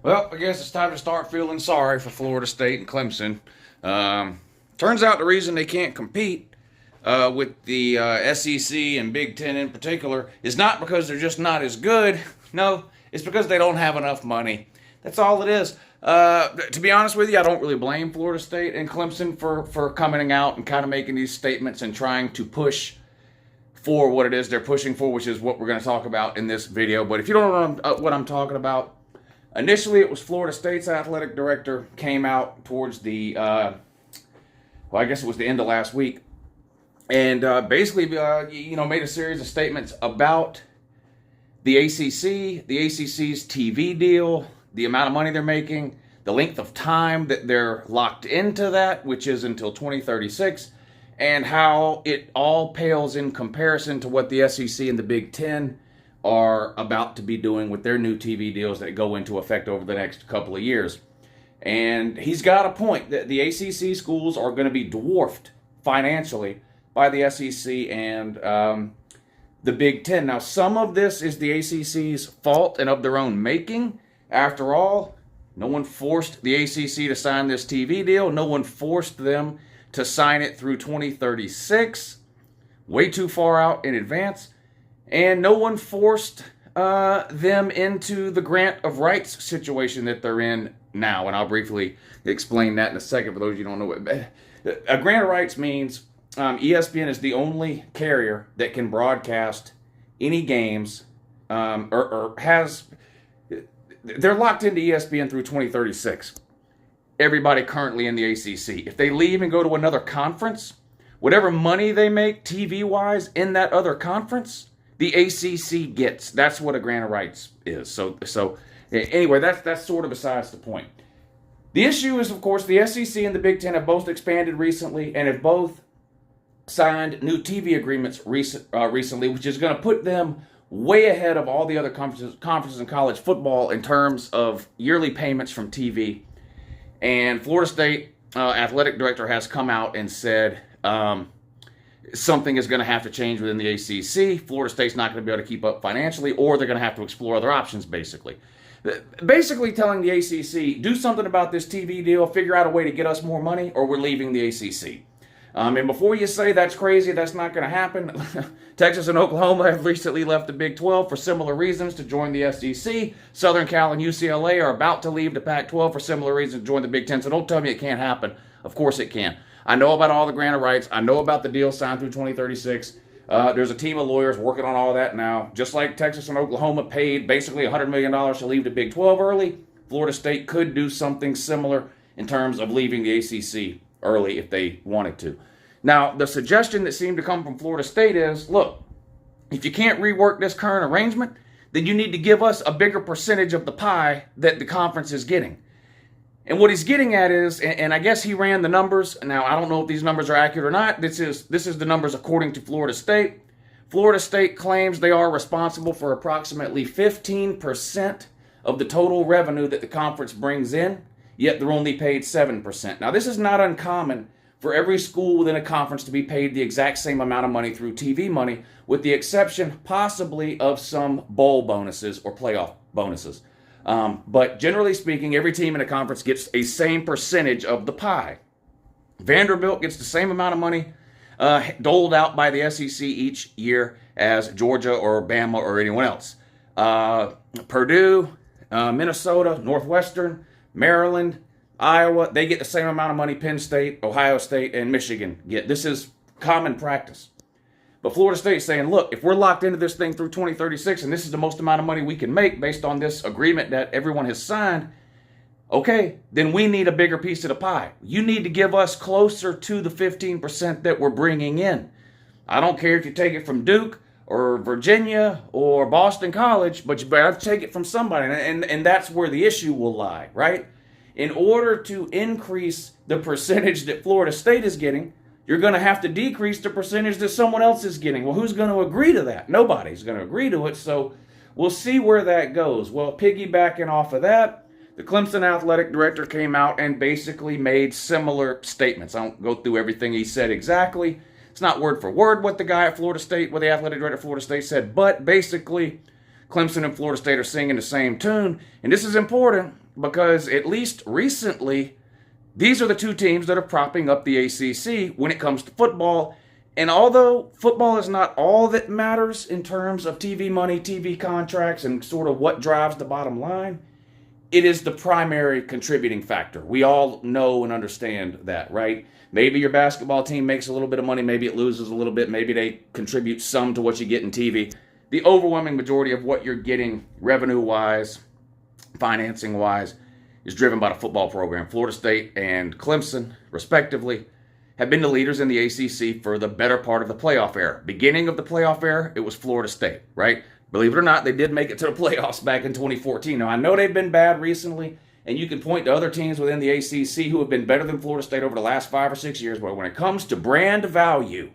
Well, I guess it's time to start feeling sorry for Florida State and Clemson. Turns out the reason they can't compete with the SEC and Big Ten in particular is not because they're just not as good. No, it's because they don't have enough money. That's all it is. To be honest with you, I don't really blame Florida State and Clemson for coming out and kind of making these statements and trying to push for what it is they're pushing for, which is what we're going to talk about in this video. But if you don't know what I'm talking about, initially, it was Florida State's athletic director came out towards the, I guess it was the end of last week, and basically, made a series of statements about the ACC, the ACC's TV deal, the amount of money they're making, the length of time that they're locked into that, which is until 2036, and how it all pales in comparison to what the SEC and the Big Ten are about to be doing with their new TV deals that go into effect over the next couple of years. And he's got a point that the ACC schools are going to be dwarfed financially by the SEC and the Big Ten. Now, some of this is the ACC's fault and of their own making. After all, no one forced the ACC to sign this TV deal. No one forced them to sign it through 2036, way too far out in advance. And no one forced them into the grant of rights situation that they're in now. And I'll briefly explain that in a second for those of you who don't know what a grant of rights means. ESPN is the only carrier that can broadcast any games or has... They're locked into ESPN through 2036. Everybody currently in the ACC. If they leave and go to another conference, whatever money they make TV-wise in that other conference, the ACC gets. That's what a grant of rights is. So anyway, that's sort of besides the point. The issue is, of course, the SEC and the Big Ten have both expanded recently and have both signed new TV agreements recently, which is going to put them way ahead of all the other conferences in college football in terms of yearly payments from TV. And Florida State athletic director has come out and said something is going to have to change within the ACC. Florida State's not going to be able to keep up financially, or they're going to have to explore other options, basically. Basically telling the ACC, do something about this TV deal, figure out a way to get us more money, or we're leaving the ACC. And before you say that's crazy, that's not going to happen, Texas and Oklahoma have recently left the Big 12 for similar reasons to join the SEC. Southern Cal and UCLA are about to leave the Pac-12 for similar reasons to join the Big 10. So don't tell me it can't happen. Of course it can. I know about all the grant of rights. I know about the deal signed through 2036. There's a team of lawyers working on all of that now. Just like Texas and Oklahoma paid basically $100 million to leave the Big 12 early, Florida State could do something similar in terms of leaving the ACC early if they wanted to. Now, the suggestion that seemed to come from Florida State is, look, if you can't rework this current arrangement, then you need to give us a bigger percentage of the pie that the conference is getting. And what he's getting at is, and I guess he ran the numbers. Now, I don't know if these numbers are accurate or not. This is the numbers according to Florida State. Florida State claims they are responsible for approximately 15% of the total revenue that the conference brings in, yet they're only paid 7%. Now, this is not uncommon for every school within a conference to be paid the exact same amount of money through TV money, with the exception possibly of some bowl bonuses or playoff bonuses. But generally speaking, every team in a conference gets a same percentage of the pie. Vanderbilt gets the same amount of money doled out by the SEC each year as Georgia or Bama or anyone else. Purdue, Minnesota, Northwestern, Maryland, Iowa, they get the same amount of money Penn State, Ohio State, and Michigan get. This is common practice. But Florida State is saying, look, if we're locked into this thing through 2036 and this is the most amount of money we can make based on this agreement that everyone has signed, okay, then we need a bigger piece of the pie. You need to give us closer to the 15% that we're bringing in. I don't care if you take it from Duke or Virginia or Boston College, but you better take it from somebody. And that's where the issue will lie, right? In order to increase the percentage that Florida State is getting, you're going to have to decrease the percentage that someone else is getting. Well, who's going to agree to that? Nobody's going to agree to it, so we'll see where that goes. Well, piggybacking off of that, the Clemson athletic director came out and basically made similar statements. I won't go through everything he said exactly. It's not word for word what the guy at Florida State, what the athletic director at Florida State said, but basically Clemson and Florida State are singing the same tune. And this is important. because at least recently, these are the two teams that are propping up the ACC when it comes to football. And although football is not all that matters in terms of TV money, TV contracts, and sort of what drives the bottom line, it is the primary contributing factor. We all know and understand that, right? Maybe your basketball team makes a little bit of money, maybe it loses a little bit, maybe they contribute some to what you get in TV. The overwhelming majority of what you're getting revenue-wise, financing-wise, is driven by the football program. Florida State and Clemson, respectively, have been the leaders in the ACC for the better part of the playoff era. Beginning of the playoff era, it was Florida State, right? Believe it or not, they did make it to the playoffs back in 2014. Now, I know they've been bad recently, and you can point to other teams within the ACC who have been better than Florida State over the last 5 or 6 years, but when it comes to brand value,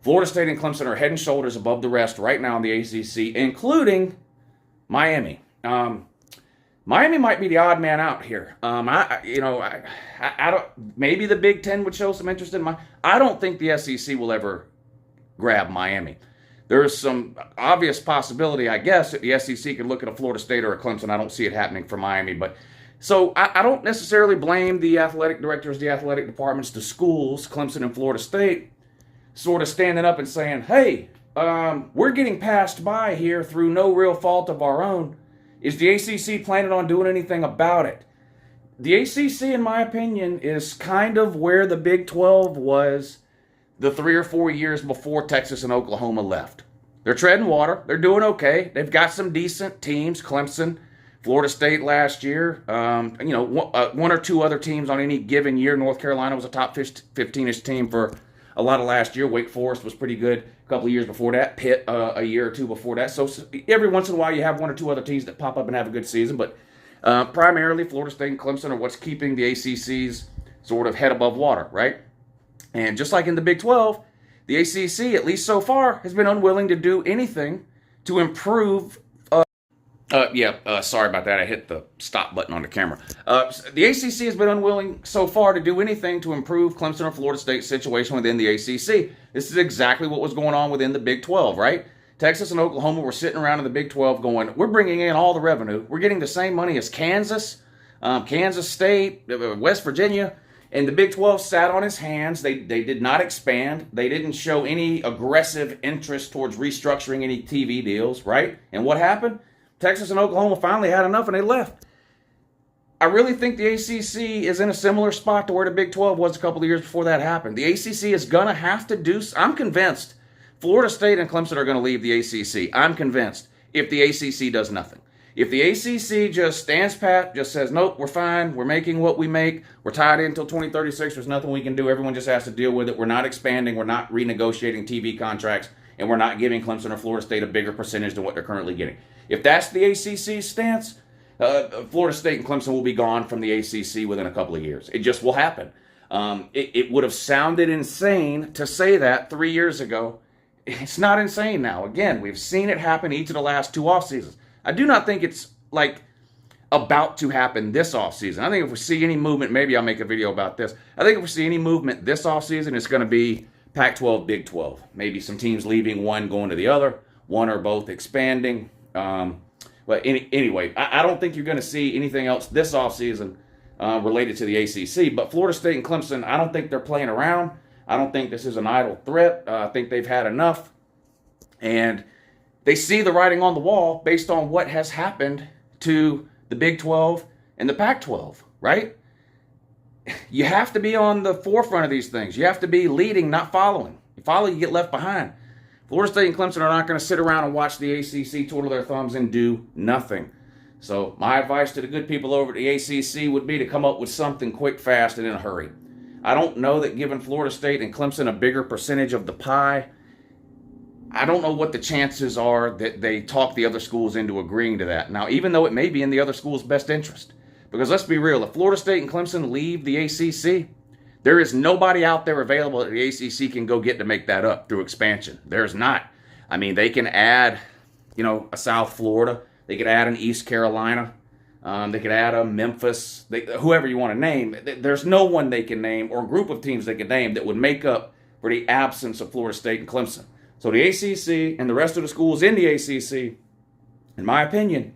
Florida State and Clemson are head and shoulders above the rest right now in the ACC, including Miami. Miami might be the odd man out here. I don't. Maybe the Big Ten would show some interest in Miami. I don't think the SEC will ever grab Miami. There is some obvious possibility, I guess, that the SEC could look at a Florida State or a Clemson. I don't see it happening for Miami, but so I don't necessarily blame the athletic directors, the athletic departments, the schools, Clemson and Florida State, sort of standing up and saying, "Hey, we're getting passed by here through no real fault of our own." Is the ACC planning on doing anything about it? The ACC, in my opinion, is kind of where the Big 12 was the 3 or 4 years before Texas and Oklahoma left. They're treading water. They're doing okay. They've got some decent teams. Clemson, Florida State last year. One or two other teams on any given year. North Carolina was a top 15-ish team for a lot of last year. Wake Forest was pretty good a couple of years before that. Pitt a year or two before that. So every once in a while you have one or two other teams that pop up and have a good season. But primarily Florida State and Clemson are what's keeping the ACC's sort of head above water, right? And just like in the Big 12, the ACC, at least so far, has been unwilling to do anything to improve. Sorry about that. I hit the stop button on the camera. The ACC has been unwilling so far to do anything to improve Clemson or Florida State's situation within the ACC. This is exactly what was going on within the Big 12, right? Texas and Oklahoma were sitting around in the Big 12 going, we're bringing in all the revenue. We're getting the same money as Kansas, Kansas State, West Virginia. And the Big 12 sat on its hands. They did not expand. They didn't show any aggressive interest towards restructuring any TV deals, right? And what happened? Texas and Oklahoma finally had enough and they left. I really think the ACC is in a similar spot to where the Big 12 was a couple of years before that happened. The ACC is going to have to do, I'm convinced, Florida State and Clemson are going to leave the ACC. I'm convinced if the ACC does nothing. If the ACC just stands pat, just says, nope, we're fine, we're making what we make, we're tied in until 2036, there's nothing we can do, everyone just has to deal with it, we're not expanding, we're not renegotiating TV contracts, and we're not giving Clemson or Florida State a bigger percentage than what they're currently getting. If that's the ACC's stance, Florida State and Clemson will be gone from the ACC within a couple of years. It just will happen. It would have sounded insane to say that 3 years ago. It's not insane now. Again, we've seen it happen each of the last 2 off seasons. I do not think it's like about to happen this offseason. I think if we see any movement, maybe I'll make a video about this. I think if we see any movement this offseason, it's going to be Pac-12, Big 12. Maybe some teams leaving, one going to the other, one or both expanding. Anyway, I don't think you're going to see anything else this offseason related to the ACC. But Florida State and Clemson, I don't think they're playing around. I don't think this is an idle threat. I think they've had enough. And they see the writing on the wall based on what has happened to the Big 12 and the Pac-12, right? You have to be on the forefront of these things. You have to be leading, not following. You follow, you get left behind. Florida State and Clemson are not going to sit around and watch the ACC twiddle their thumbs and do nothing. So my advice to the good people over at the ACC would be to come up with something quick, fast, and in a hurry. I don't know that giving Florida State and Clemson a bigger percentage of the pie, I don't know what the chances are that they talk the other schools into agreeing to that. Now, even though it may be in the other school's best interest. Because let's be real, if Florida State and Clemson leave the ACC, there is nobody out there available that the ACC can go get to make that up through expansion. There's not. I mean, they can add, a South Florida. They could add an East Carolina. They could add a Memphis. Whoever you want to name. There's no one they can name or group of teams they can name that would make up for the absence of Florida State and Clemson. So the ACC and the rest of the schools in the ACC, in my opinion,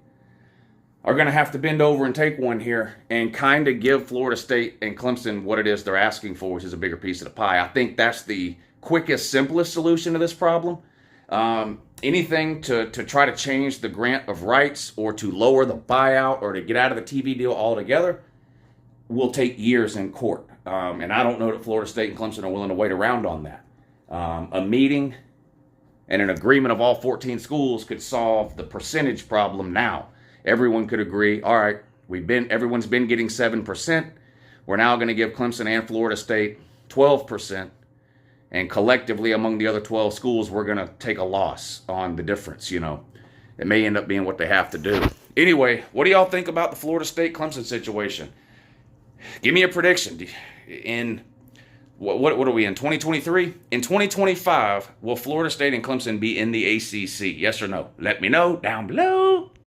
are going to have to bend over and take one here and kind of give Florida State and Clemson what it is they're asking for, which is a bigger piece of the pie. I think that's the quickest, simplest solution to this problem. Anything to try to change the grant of rights or to lower the buyout or to get out of the TV deal altogether will take years in court. And I don't know that Florida State and Clemson are willing to wait around on that. A meeting and an agreement of all 14 schools could solve the percentage problem now. Everyone could agree, all right, everyone's been getting 7%. We're now going to give Clemson and Florida State 12%. And collectively, among the other 12 schools, we're going to take a loss on the difference, It may end up being what they have to do. Anyway, what do y'all think about the Florida State-Clemson situation? Give me a prediction. What are we in, 2023? In 2025, will Florida State and Clemson be in the ACC? Yes or no? Let me know down below.